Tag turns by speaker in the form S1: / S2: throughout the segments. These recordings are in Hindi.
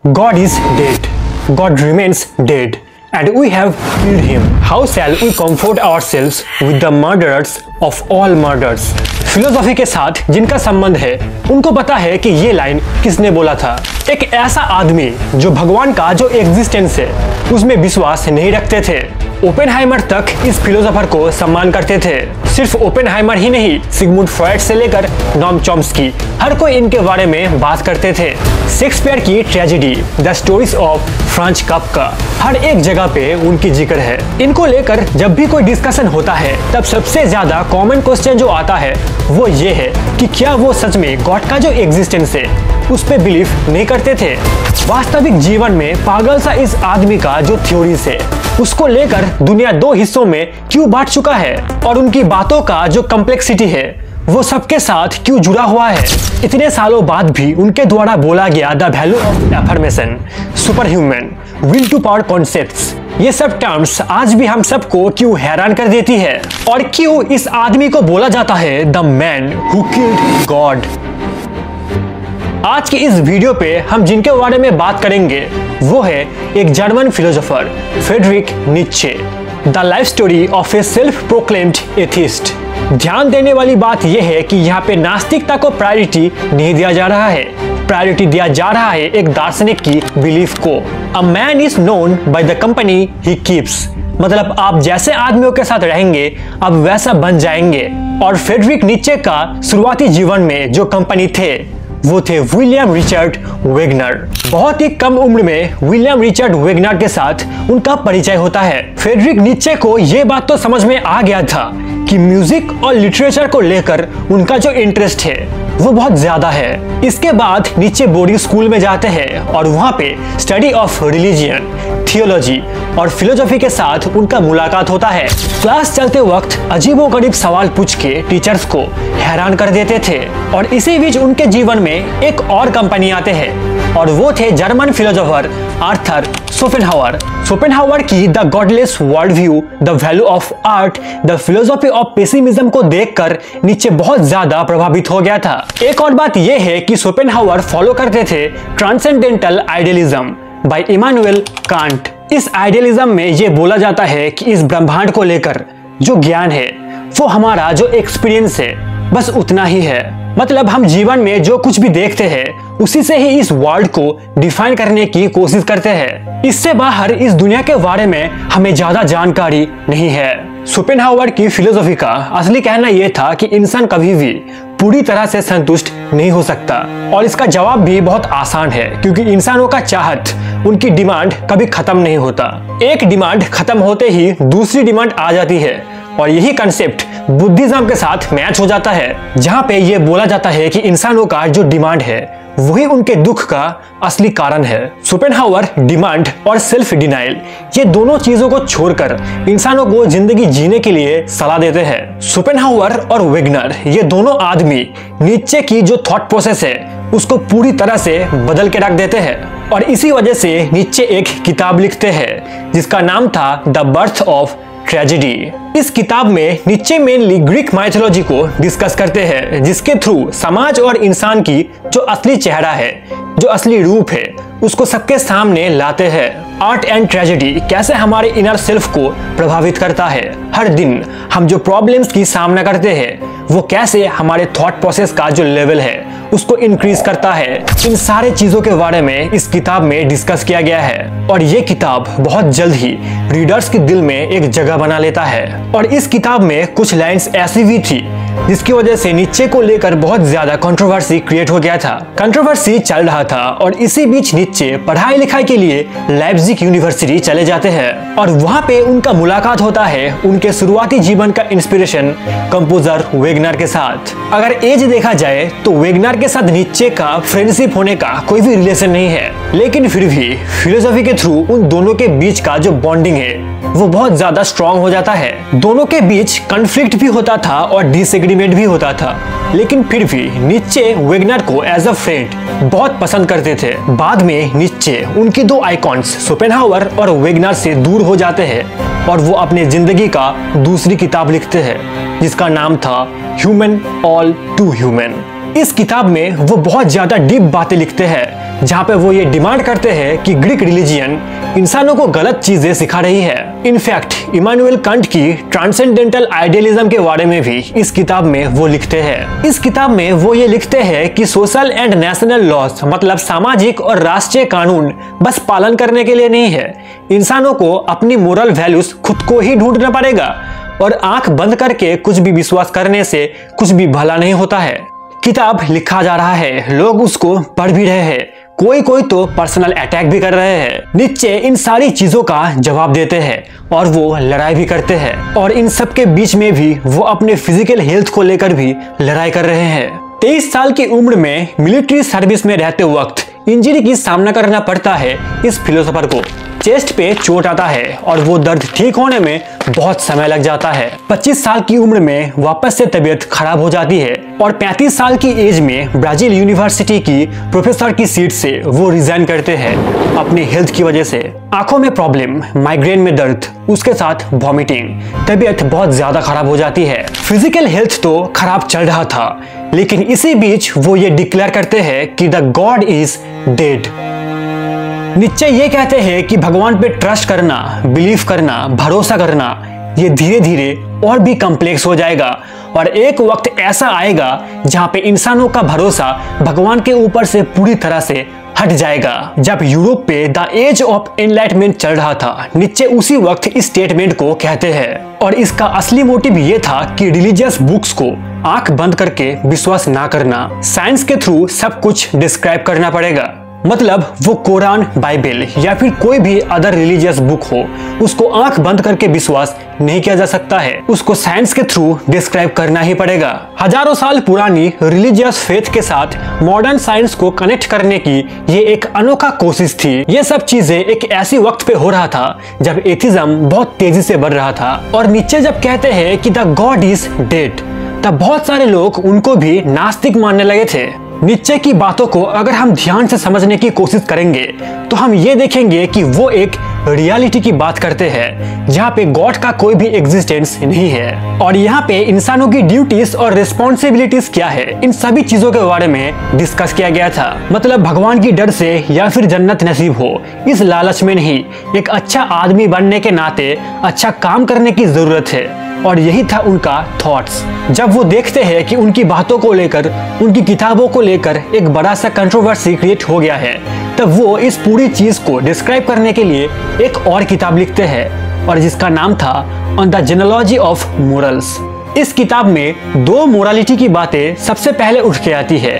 S1: God is dead. God remains dead. And we have killed him. How shall we comfort ourselves with the murderers of all murders? Philosophy के साथ जिनका संबंध है उनको पता है कि ये लाइन किसने बोला था। एक ऐसा आदमी जो भगवान का जो एग्जिस्टेंस है उसमें विश्वास नहीं रखते थे। ओपेनहाइमर तक इस फिलोसोफर को सम्मान करते थे। सिर्फ ओपेनहाइमर ही नहीं, सिगमुंड फ्रॉयड से लेकर नॉम चॉम्स्की, हर कोई इनके बारे में बात करते थे। शेक्सपियर की tragedy the stories of Franz Kafka, हर एक जगह पे उनकी जिक्र है। इनको लेकर जब भी कोई डिस्कशन होता है तब सबसे ज्यादा कॉमन क्वेश्चन जो आता है वो ये है कि क्या वो सच में गॉड का जो एग्जिस्टेंस है उस पे बिलीव नहीं करते थे। वास्तविक जीवन में पागल सा इस आदमी का जो थ्योरीज है उसको लेकर दुनिया दो हिस्सों में क्यों बांट चुका है और उनकी बातों का जो कॉम्प्लेक्सिटी है वो सबके साथ क्यों जुड़ा हुआ है। इतने सालों बाद भी उनके द्वारा बोला गया the value of affirmation, super human, will to power concepts, ये सब टर्म्स आज भी हम सबको क्यों हैरान कर देती है और क्यों इस आदमी को बोला जाता है the man who killed God. आज की इस वीडियो पे हम जिनके बारे में बात करेंगे वो है एक German philosopher Friedrich Nietzsche, the life story of a self proclaimed atheist. ध्यान देने वाली बात यह है कि यहाँ पे नास्तिकता को प्रायोरिटी नहीं दिया जा रहा है, प्रायोरिटी दिया जा रहा है एक दार्शनिक की बिलीफ को। A man is known by the company he keeps, मतलब आप जैसे आदमियों के साथ रहेंगे आप वैसा बन जाएंगे। और फ्रेडरिक नीत्शे का शुरुआती जीवन में जो कंपनी थे वो थे विलियम रिचर्ड वेगनर। बहुत ही कम उम्र में विलियम रिचर्ड वेगनर के साथ उनका परिचय होता है। फ्रेडरिक नीत्शे को ये बात तो समझ में आ गया था कि म्यूजिक और लिटरेचर को लेकर उनका जो इंटरेस्ट है वो बहुत ज्यादा है। इसके बाद नीत्शे बोर्डिंग स्कूल में जाते हैं और वहाँ पे स्टडी ऑफ रिलीजियन, थियोलॉजी और फिलोसॉफी के साथ उनका मुलाकात होता है। क्लास चलते वक्त अजीबोगरीब सवाल पूछ के टीचर्स को हैरान कर देते थे। और इसी बीच उनके जीवन में एक और कंपनी आते हैं और वो थे German philosopher Arthur Schopenhauer. Schopenhauer की the godless world view, the value of art, the philosophy of pessimism को देखकर नीत्शे बहुत ज्यादा प्रभावित हो गया था। एक और बात यह है कि शोपेनहावर फॉलो करते थे transcendental idealism by Immanuel Kant. इस आइडियलिज्म में ये बोला जाता है कि इस ब्रह्मांड को लेकर जो ज्ञान है वो हमारा जो एक्सपीरियंस है बस उतना ही है। मतलब हम जीवन में जो कुछ भी देखते हैं उसी से ही इस वर्ल्ड को डिफाइन करने की कोशिश करते हैं। इससे बाहर इस दुनिया के बारे में हमें ज्यादा जानकारी नहीं है। शोपेनहावर की फिलोसॉफी का असली कहना यह था कि इंसान कभी भी पूरी तरह से संतुष्ट नहीं हो सकता और इसका जवाब भी बहुत आसान है क्योंकि इंसानों का चाहत, उनकी डिमांड कभी खत्म नहीं होता। एक डिमांड खत्म होते ही दूसरी डिमांड आ जाती है और यही कंसेप्ट बुद्धिज्म के साथ मैच हो जाता है जहाँ पे ये बोला जाता है कि इंसानों का जो डिमांड है वही उनके दुख का असली कारण है। शोपेनहावर डिमांड और सेल्फ डिनाइल ये दोनों चीजों को छोड़कर इंसानों को जिंदगी जीने के लिए सलाह देते हैं। शोपेनहावर और वेगनर ये दोनों आदमी नीत्शे की जो थॉट प्रोसेस है उसको पूरी तरह से बदल के रख देते हैं और इसी वजह से नीत्शे एक किताब लिखते हैं जिसका नाम था द बर्थ ऑफ ट्रेजेडी। इस किताब में नीत्शे मेनली ग्रीक माइथोलॉजी को डिस्कस करते हैं जिसके थ्रू समाज और इंसान की जो असली चेहरा है, जो असली रूप है उसको सबके सामने लाते हैं। आर्ट एंड ट्रेजेडी कैसे हमारे इनर सेल्फ को प्रभावित करता है। हर दिन हम जो प्रॉब्लम्स की सामना करते हैं वो कैसे हमारे थॉट प्रोसेस का जो लेवल है उसको इंक्रीज करता है। इन सारे चीजों के बारे में इस किताब में डिस्कस किया गया है और ये किताब बहुत जल्द ही रीडर्स के दिल में एक जगह बना लेता है। और इस किताब में कुछ लाइंस ऐसी भी थी जिसकी वजह से नीत्शे को लेकर बहुत ज्यादा कंट्रोवर्सी क्रिएट हो गया था। कंट्रोवर्सी चल रहा था और इसी बीच नीत्शे पढ़ाई लिखाई के लिए लाइप्जिग यूनिवर्सिटी चले जाते हैं और वहाँ पे उनका मुलाकात होता है उनके शुरुआती जीवन का इंस्पिरेशन कंपोजर वेगनर के साथ। अगर एज देखा जाए तो वेगनर के साथ नीत्शे का फ्रेंडशिप होने का कोई भी रिलेशन नहीं है, लेकिन फिर भी फिलोसॉफी के थ्रू उन दोनों के बीच का जो बॉन्डिंग है वो बहुत ज्यादा स्ट्रॉन्ग हो जाता है। दोनों के बीच कॉन्फ्लिक्ट भी होता था और डिसएग्रीमेंट भी होता था, लेकिन फिर भी नीत्शे वेगनर को एज अ फ्रेंड बहुत पसंद करते थे। बाद में नीत्शे उनकी दो आइकॉन्स शोपेनहावर और वेगनर से दूर हो जाते हैं और वो अपने जिंदगी का दूसरी किताब लिखते हैं जिसका नाम था ह्यूमन ऑल टू ह्यूमन। इस किताब में वो बहुत ज्यादा डीप बातें लिखते हैं जहाँ पे वो ये डिमांड करते हैं कि ग्रीक रिलीजियन इंसानों को गलत चीजें सिखा रही है। इनफैक्ट इमानुएल कांट की ट्रांसेंडेंटल आइडियलिज्म के बारे में भी इस किताब में वो लिखते हैं। इस किताब में वो ये लिखते हैं कि सोशल एंड नेशनल लॉज मतलब सामाजिक और राष्ट्रीय कानून बस पालन करने के लिए नहीं है, इंसानों को अपनी मोरल वैल्यूज खुद को ही ढूंढना पड़ेगा और आंख बंद करके कुछ भी विश्वास करने से कुछ भी भला नहीं होता है। किताब लिखा जा रहा है, लोग उसको पढ़ भी रहे हैं, कोई तो पर्सनल अटैक भी कर रहे हैं। नीचे इन सारी चीजों का जवाब देते हैं और वो लड़ाई भी करते हैं और इन सब के बीच में भी वो अपने फिजिकल हेल्थ को लेकर भी लड़ाई कर रहे हैं। 23 साल की उम्र में मिलिट्री सर्विस में रहते वक्त इंजरी की सामना करना पड़ता है इस फिलोसोफर को। चेस्ट पे चोट आता है और वो दर्द ठीक होने में बहुत समय लग जाता है। 25 साल की उम्र में वापस से तबीयत खराब हो जाती है और 35 साल की एज में ब्राजील यूनिवर्सिटी की प्रोफेसर की सीट से वो रिजाइन करते हैं अपनी हेल्थ की वजह से। आंखों में प्रॉब्लम, माइग्रेन में दर्द, उसके साथ वॉमिटिंग, तबीयत बहुत ज्यादा खराब हो जाती है। फिजिकल हेल्थ तो खराब चल रहा था, लेकिन इसी बीच वो ये डिक्लेयर करते हैं कि द गॉड इज डेड। नीचे ये कहते हैं कि भगवान पे ट्रस्ट करना, बिलीव करना, भरोसा करना ये धीरे धीरे और भी कॉम्प्लेक्स हो जाएगा और एक वक्त ऐसा आएगा जहां पे इंसानों का भरोसा भगवान के ऊपर से पूरी तरह से हट जाएगा। जब यूरोप पे द एज ऑफ एनलाइटमेंट चल रहा था, नीचे उसी वक्त इस स्टेटमेंट को कहते हैं और इसका असली मोटिव ये था कि रिलीजियस बुक्स को आंख बंद करके विश्वास ना करना, साइंस के थ्रू सब कुछ डिस्क्राइब करना पड़ेगा। मतलब वो कुरान, बाइबल या फिर कोई भी अदर रिलीजियस बुक हो, उसको आंख बंद करके विश्वास नहीं किया जा सकता है, उसको साइंस के थ्रू डिस्क्राइब करना ही पड़ेगा। हजारों साल पुरानी रिलीजियस फेथ के साथ मॉडर्न साइंस को कनेक्ट करने की ये एक अनोखा कोशिश थी। ये सब चीजें एक ऐसी वक्त पे हो रहा था जब एथिज्म बहुत तेजी से बढ़ रहा था। और नीचे जब कहते हैं कि द गॉड इज डेड, तब बहुत सारे लोग उनको भी नास्तिक मानने लगे थे। नीचे की बातों को अगर हम ध्यान से समझने की कोशिश करेंगे तो हम ये देखेंगे कि वो एक रियलिटी की बात करते हैं जहाँ पे गॉड का कोई भी एग्जिस्टेंस नहीं है और यहाँ पे इंसानों की ड्यूटीज और रिस्पॉन्सिबिलिटीज क्या है, इन सभी चीजों के बारे में डिस्कस किया गया था। मतलब भगवान की डर से या फिर जन्नत नसीब हो इस लालच में नहीं, एक अच्छा आदमी बनने के नाते अच्छा काम करने की जरूरत है। और यही था उनका थॉट्स। जब वो देखते हैं कि उनकी बातों को लेकर, उनकी किताबों को लेकर एक बड़ा सा कंट्रोवर्सी क्रिएट हो गया है, तब वो इस पूरी चीज को डिस्क्राइब करने के लिए एक और किताब लिखते हैं और जिसका नाम था ऑन द जेनेलॉजी ऑफ मोरल्स। इस किताब में दो मोरालिटी की बातें सबसे पहले उठ के आती है।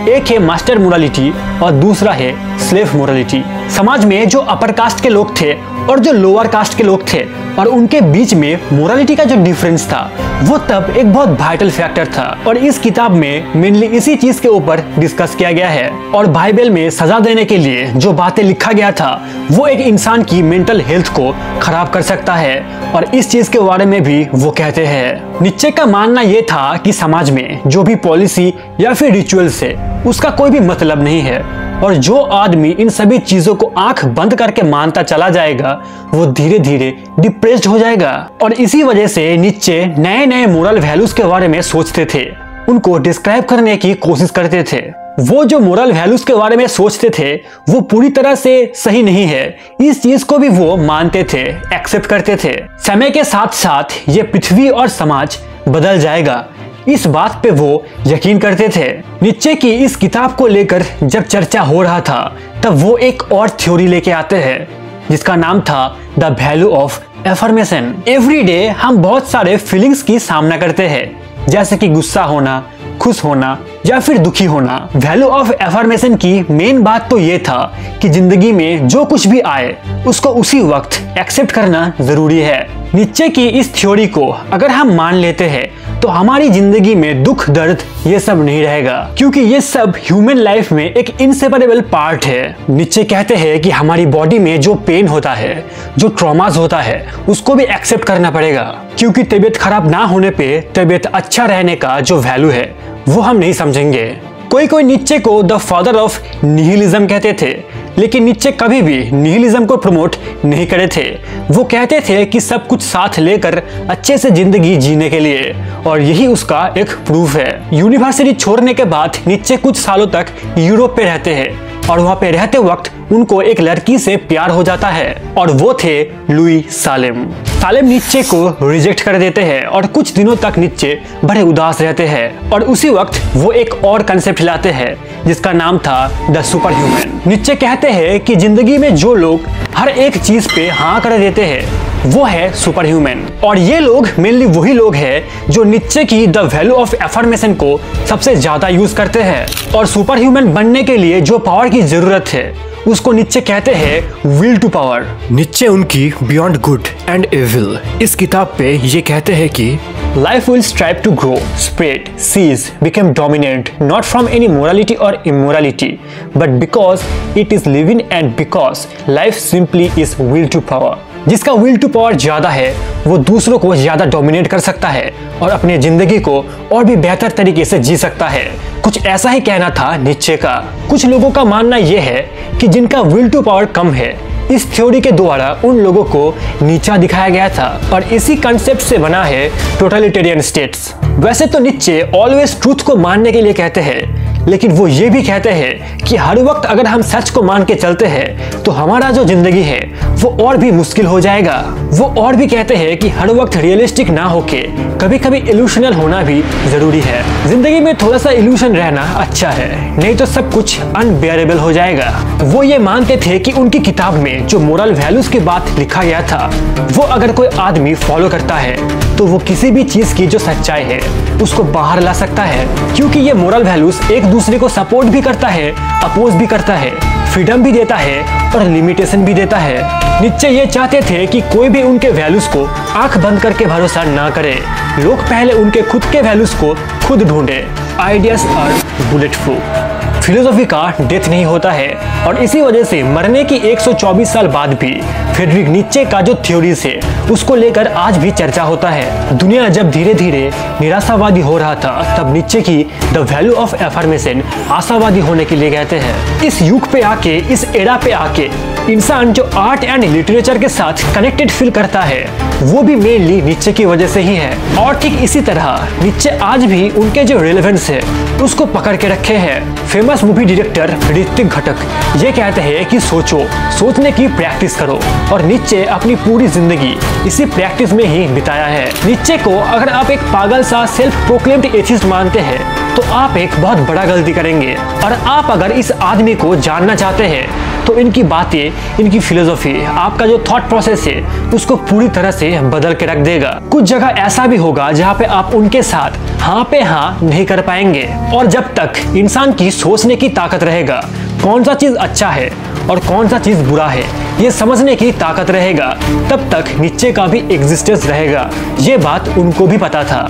S1: एक है मास्टर मोरालिटी और दूसरा है स्लेव मोरालिटी। समाज में जो अपर कास्ट के लोग थे और जो लोअर कास्ट के लोग थे और उनके बीच में मोरालिटी का जो डिफरेंस था वो तब एक बहुत वाइटल फैक्टर था और इस किताब में मेनली इसी चीज के ऊपर डिस्कस किया गया है। और बाइबल में सजा देने के लिए जो बातें लिखा गया था वो एक इंसान की मेंटल हेल्थ को खराब कर सकता है और इस चीज के बारे में भी वो कहते हैं। नीचे का मानना ये था कि समाज में जो भी पॉलिसी या फिर रिचुअल्स है उसका कोई भी मतलब नहीं है और जो आदमी इन सभी चीजों को आंख बंद करके मानता चला जाएगा वो धीरे धीरे डिप्रेस्ड हो जाएगा। और इसी वजह से नीचे नए नए मोरल वैल्यूज के बारे में सोचते थे, उनको डिस्क्राइब करने की कोशिश करते थे। वो जो मोरल वैल्यूज के बारे में सोचते थे वो पूरी तरह से सही नहीं है, इस चीज को भी वो मानते थे, एक्सेप्ट करते थे। समय के साथ साथ ये पृथ्वी और समाज बदल जाएगा, इस बात पे वो यकीन करते थे। नीचे की इस किताब को लेकर जब चर्चा हो रहा था तब वो एक और थ्योरी लेके आते हैं जिसका नाम था the value of affirmation. Every day हम बहुत सारे फीलिंग्स की सामना करते हैं, जैसे कि गुस्सा होना, खुश होना या फिर दुखी होना। वैल्यू ऑफ एफर्मेशन की मेन बात तो ये था कि जिंदगी में जो कुछ भी आए उसको उसी वक्त एक्सेप्ट करना जरूरी है। नीचे की इस थ्योरी को अगर हम मान लेते हैं तो हमारी जिंदगी में दुख, दर्द ये सब नहीं रहेगा, क्योंकि ये सब ह्यूमन लाइफ में एक इनसेपरेबल पार्ट है। नीचे कहते हैं कि हमारी बॉडी में जो पेन होता है, जो ट्रॉमास होता है, उसको भी एक्सेप्ट करना पड़ेगा, क्योंकि तबीयत खराब ना होने पे तबीयत अच्छा रहने का जो वैल्यू है वो हम नहीं समझेंगे। कोई नीचे को द फादर ऑफ निहिलिज्म कहते थे, लेकिन नीचे कभी भी निहिलिज्म को प्रमोट नहीं करे थे। वो कहते थे कि सब कुछ साथ लेकर अच्छे से जिंदगी जीने के लिए, और यही उसका एक प्रूफ है। यूनिवर्सिटी छोड़ने के बाद नीचे कुछ सालों तक यूरोप पे रहते हैं, और वहाँ पे रहते वक्त उनको एक लड़की से प्यार हो जाता है और वो थे लुई सालेम। सालेम नीचे को रिजेक्ट कर देते हैं और कुछ दिनों तक नीचे बड़े उदास रहते हैं और उसी वक्त वो एक और कंसेप्ट लाते हैं जिसका नाम था द सुपर ह्यूमन। नीचे कहते हैं कि जिंदगी में जो लोग हर एक चीज पे हाँ कर देते हैं वो है सुपर ह्यूमन, और ये लोग मेनली वही लोग हैं जो नीचे की द वैल्यू ऑफ एफर्मेशन को सबसे ज्यादा यूज करते हैं। और सुपर ह्यूमन बनने के लिए जो पावर की जरूरत है उसको नीचे कहते हैं विल टू पावर। नीचे उनकी बियॉन्ड गुड एंड एविल इस किताब पे ये कहते हैं कि life will strive to grow, spread, seize, become dominant not from any morality और immorality but because it is living and because life simply is will to power. जिसका विल टू पावर ज्यादा है वो दूसरों को ज्यादा डोमिनेट कर सकता है और अपनी जिंदगी को और भी बेहतर तरीके से जी सकता है। कुछ ऐसा ही कहना था नीचे का। कुछ लोगों का मानना यह है कि जिनका विल टू पावर कम है, इस थ्योरी के द्वारा उन लोगों को नीचा दिखाया गया था और इसी कंसेप्ट से बना है टोटलिटेरियन स्टेट्स। वैसे तो नीचे ऑलवेज ट्रूथ को मानने के लिए कहते हैं, लेकिन वो ये भी कहते हैं कि हर वक्त अगर हम सच को मान के चलते हैं तो हमारा जो जिंदगी है वो और भी मुश्किल हो जाएगा। वो और भी कहते हैं कि हर वक्त रियलिस्टिक ना होके कभी कभी इल्यूशनल होना भी जरूरी है। जिंदगी में थोड़ा सा इल्यूशन रहना अच्छा है, नहीं तो सब कुछ अनबेयरेबल हो जाएगा। वो ये मानते थे कि उनकी किताब में जो मोरल वैल्यूज की बात लिखा गया था वो अगर कोई आदमी फॉलो करता है तो वो किसी भी चीज की जो सच्चाई है उसको बाहर ला सकता है, क्योंकि ये मोरल वैल्यूज एक दूसरे को सपोर्ट भी करता है, अपोज भी करता है, फ्रीडम भी देता है और लिमिटेशन भी देता है। नीचे ये चाहते थे कि कोई भी उनके वैल्यूज को आंख बंद करके भरोसा ना करे। लोग पहले उनके खुद के वैल्यूज को खुद ढूंढे। Ideas are bullet proof. Philosophy का डेथ नहीं होता है और इसी वजह से मरने की 124 साल बाद भी फ्रेडरिक नीचे का जो थ्योरीज है उसको लेकर आज भी चर्चा होता है। दुनिया जब धीरे धीरे निराशावादी हो रहा था तब नीचे की द वैल्यू ऑफ एफर्मेशन आशावादी होने के लिए कहते हैं। इस युग पे आके, इस एरा पे आके इंसान जो आर्ट एंड लिटरेचर के साथ कनेक्टेड फील करता है वो भी मेनली नीचे की वजह से ही है। और ठीक इसी तरह नीचे आज भी उनके जो रिलेवेंस है उसको पकड़ के रखे हैं। फेमस मूवी डायरेक्टर ऋतिक घटक ये कहते हैं कि सोचो, सोचने की प्रैक्टिस करो, और नीचे अपनी पूरी जिंदगी इसी प्रैक्टिस में ही बिताया है। नीचे को अगर आप एक पागल सा सेल्फ प्रोक्लेम्ड एथिस्ट मानते हैं तो आप एक बहुत बड़ा गलती करेंगे, और आप अगर इस आदमी को जानना चाहते हैं तो इनकी बातें, इनकी फिलोसॉफी, आपका जो थॉट प्रोसेस है उसको पूरी तरह से बदल के रख देगा। कुछ जगह ऐसा भी होगा जहाँ पे आप उनके साथ हाँ पे हाँ नहीं कर पाएंगे, और जब तक इंसान की सोचने की ताकत रहेगा कौन सा चीज अच्छा है और कौन सा चीज बुरा है ये समझने की ताकत रहेगा, तब तक नीचे का भी एग्जिस्टेंस रहेगा। ये बात उनको भी पता था।